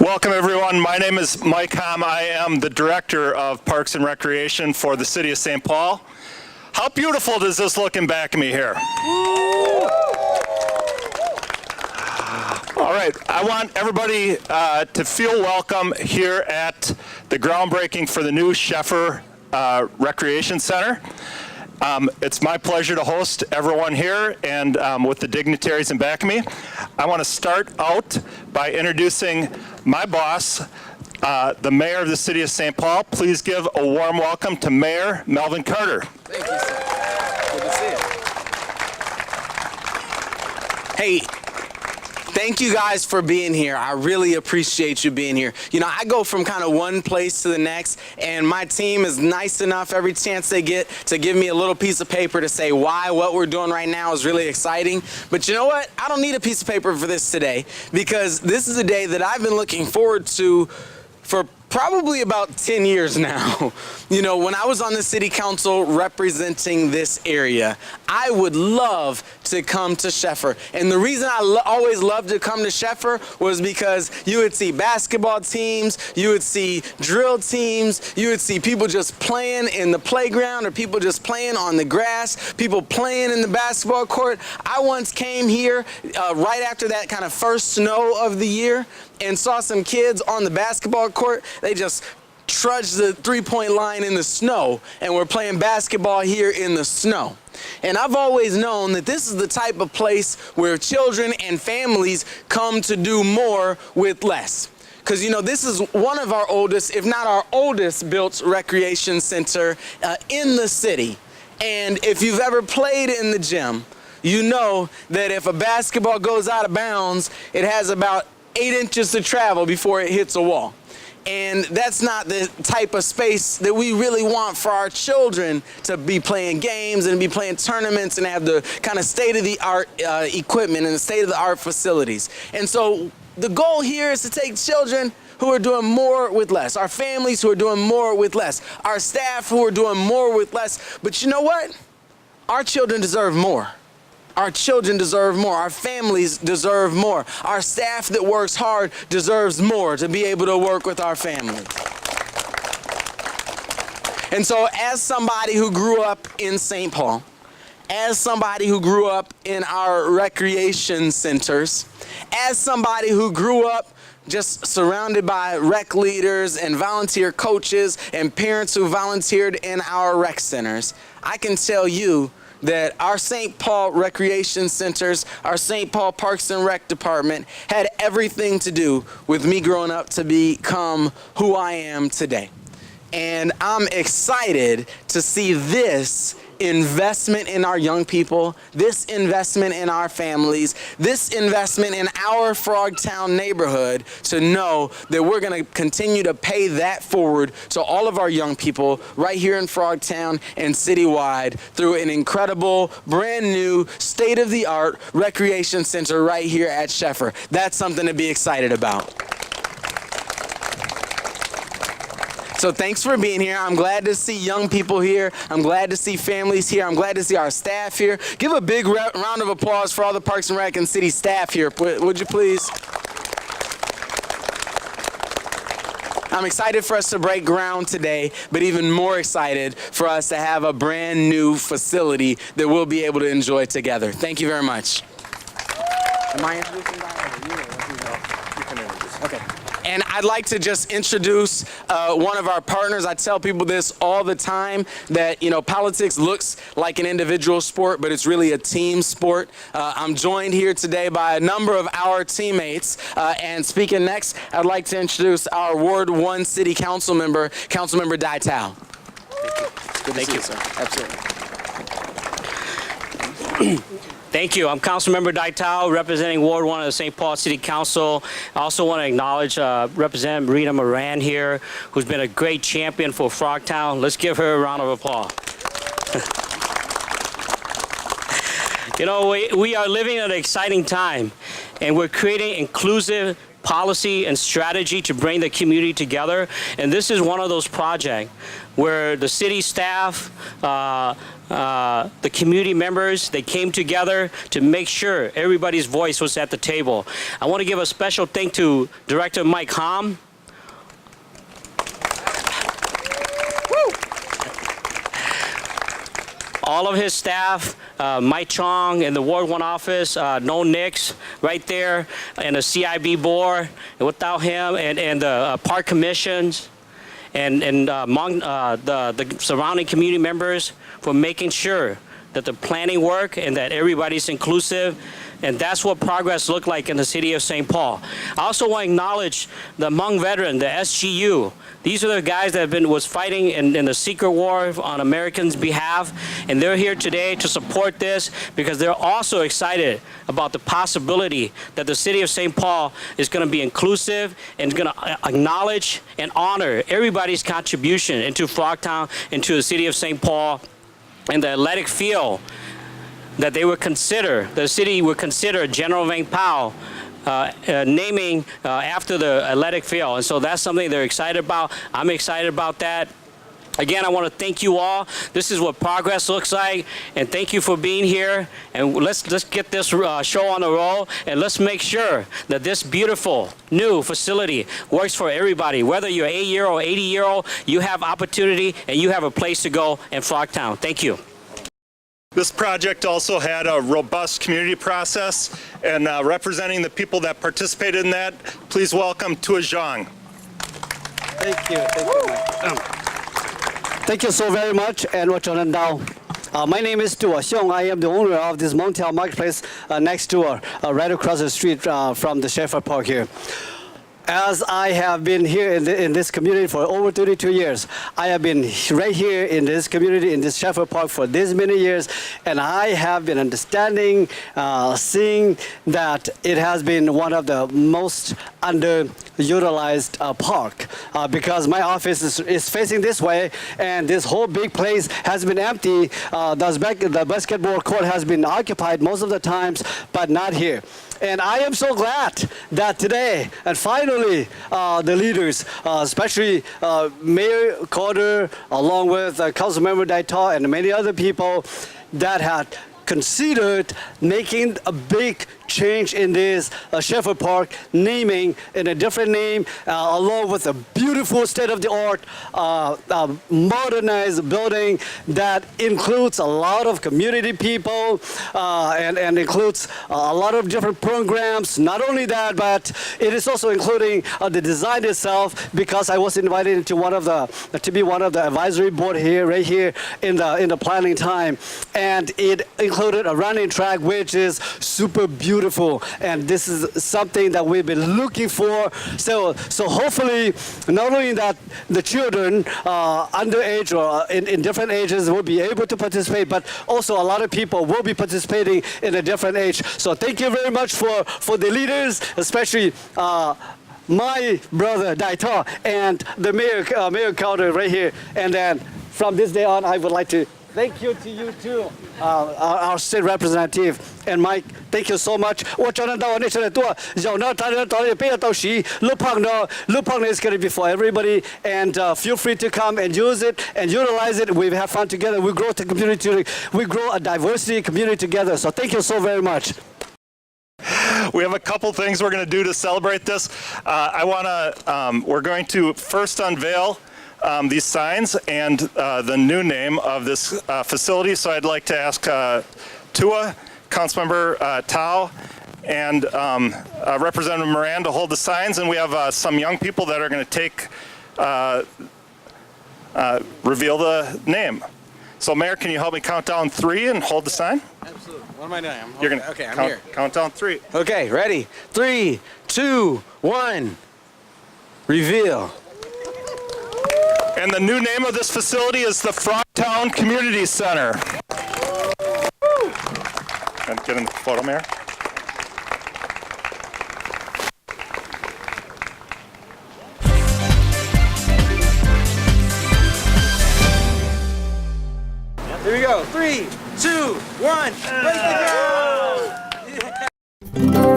Welcome, everyone. My name is Mike Hom. I am the Director of Parks and Recreation for the City of St. Paul. How beautiful does this look in back of me here? All right, I want everybody to feel welcome here at the groundbreaking for the new Scheffer Recreation Center. It's my pleasure to host everyone here and with the dignitaries in back of me. I want to start out by introducing my boss, the Mayor of the City of St. Paul. Please give a warm welcome to Mayor Melvin Carter. Thank you, sir. Good to see you. Hey, thank you guys for being here. I really appreciate you being here. You know, I go from kind of one place to the next, and my team is nice enough every chance they get to give me a little piece of paper to say why what we're doing right now is really exciting. But you know what? I don't need a piece of paper for this today, because this is a day that I've been looking forward to for probably about 10 years now. You know, when I was on the city council representing this area, I would love to come to Scheffer. And the reason I always loved to come to Scheffer was because you would see basketball teams, you would see drill teams, you would see people just playing in the playground or people just playing on the grass, people playing in the basketball court. I once came here right after that kind of first snow of the year and saw some kids on the basketball court. They just trudged the three-point line in the snow, and we're playing basketball here in the snow. And I've always known that this is the type of place where children and families come to do more with less. Because, you know, this is one of our oldest, if not our oldest, built recreation center in the city. And if you've ever played in the gym, you know that if a basketball goes out of bounds, it has about 8 inches to travel before it hits a wall. And that's not the type of space that we really want for our children to be playing games and be playing tournaments and have the kind of state-of-the-art equipment and the state-of-the-art facilities. And so the goal here is to take children who are doing more with less, our families who are doing more with less, our staff who are doing more with less. But you know what? Our children deserve more. Our children deserve more. Our families deserve more. Our staff that works hard deserves more to be able to work with our families. And so as somebody who grew up in St. Paul, as somebody who grew up in our recreation centers, as somebody who grew up just surrounded by rec leaders and volunteer coaches and parents who volunteered in our rec centers, I can tell you that our St. Paul Recreation Centers, our St. Paul Parks and Rec Department had everything to do with me growing up to become who I am today. And I'm excited to see this investment in our young people, this investment in our families, this investment in our Frogtown neighborhood, to know that we're going to continue to pay that forward to all of our young people right here in Frogtown and citywide through an incredible, brand new, state-of-the-art recreation center right here at Scheffer. That's something to be excited about. So thanks for being here. I'm glad to see young people here. I'm glad to see families here. I'm glad to see our staff here. Give a big round of applause for all the Parks and Rec and City staff here, would you please? I'm excited for us to break ground today, but even more excited for us to have a brand new facility that we'll be able to enjoy together. Thank you very much. Am I introducing that? Okay. And I'd like to just introduce one of our partners. I tell people this all the time, that, you know, politics looks like an individual sport, but it's really a team sport. I'm joined here today by a number of our teammates. And speaking next, I'd like to introduce our Ward 1 City Council member, Councilmember Kato. Thank you, sir. Absolutely. Thank you. I'm Councilmember Kato, representing Ward 1 of the St. Paul City Council. I also want to acknowledge Representative Marion here, who's been a great champion for Frogtown. Let's give her a round of applause. You know, we are living at an exciting time, and we're creating inclusive policy and strategy to bring the community together. And this is one of those projects where the city staff, the community members. They came together to make sure everybody's voice was at the table. I want to give a special thank to Director Mike Hom. All of his staff, Mike Chong in the Ward 1 office, No Nix right there, and the CIB board. And without him, and the park commissions, and among the surrounding community members for making sure that the planning work and that everybody's inclusive. And that's what progress looked like in the city of St. Paul. I also want to acknowledge the Hmong veteran, the SGU. These are the guys that was fighting in the secret war on Americans' behalf, and they're here today to support this because they're also excited about the possibility that the city of St. Paul is going to be inclusive and going to acknowledge and honor everybody's contribution into Frogtown, into the city of St. Paul, and the athletic field that they would consider, the city would consider General Vang Pao naming after the athletic field. And so that's something they're excited about. I'm excited about that. Again, I want to thank you all. This is what progress looks like, and thank you for being here. And let's get this show on the roll, and let's make sure that this beautiful new facility works for everybody. Whether you're 8-year-old, 80-year-old, you have opportunity and you have a place to go in Frogtown. Thank you. This project also had a robust community process, and representing the people that participated in that, please welcome Tua Zhang. Thank you. Thank you so very much, and my name is Tua Xiong. I am the owner of this Montel Marketplace next door, right across the street from the Scheffer Park here. As I have been here in this community for over 32 years, I have been right here in this community, in this Scheffer Park for this many years, and I have been understanding, seeing that it has been one of the most underutilized park because my office is facing this way, and this whole big place has been empty. The basketball court has been occupied most of the times, but not here. And I am so glad that today, and finally, the leaders, especially Mayor Kato, along with Councilmember Daito and many other people that had considered making a big change in this Scheffer Park, naming in a different name, along with a beautiful state-of-the-art modernized building that includes a lot of community people and includes a lot of different programs. Not only that, but it is also including the design itself, because I was invited to be one of the advisory board here, right here in the planning time, and it included a running track which is super beautiful, and this is something that we've been looking for. So hopefully, not only that the children underage or in different ages will be able to participate, but also a lot of people will be participating in a different age. So thank you very much for the leaders, especially my brother Daito and the Mayor Kato right here. And then from this day on, I would like to thank you to you too, our state representative. And Mike, thank you so much. Lupang is going to be for everybody, and feel free to come and use it and utilize it. We have fun together. We grow the community. We grow a diversity community together. So thank you so very much. We have a couple things we're going to do to celebrate this. We're going to first unveil these signs and the new name of this facility. So I'd like to ask Tua, Councilmember Tao, and Representative Marion to hold the signs. And we have some young people that are going to reveal the name. So Mayor, can you help me count down 3 and hold the sign? Absolutely. What am I doing? You're gonna okay, I'm count, here. Count down 3. Okay, ready? 3, 2, 1. Reveal. And the new name of this facility is the Frogtown Community Center. And get in the photo, Mayor. Here we go. 3, 2, 1. Break the ground!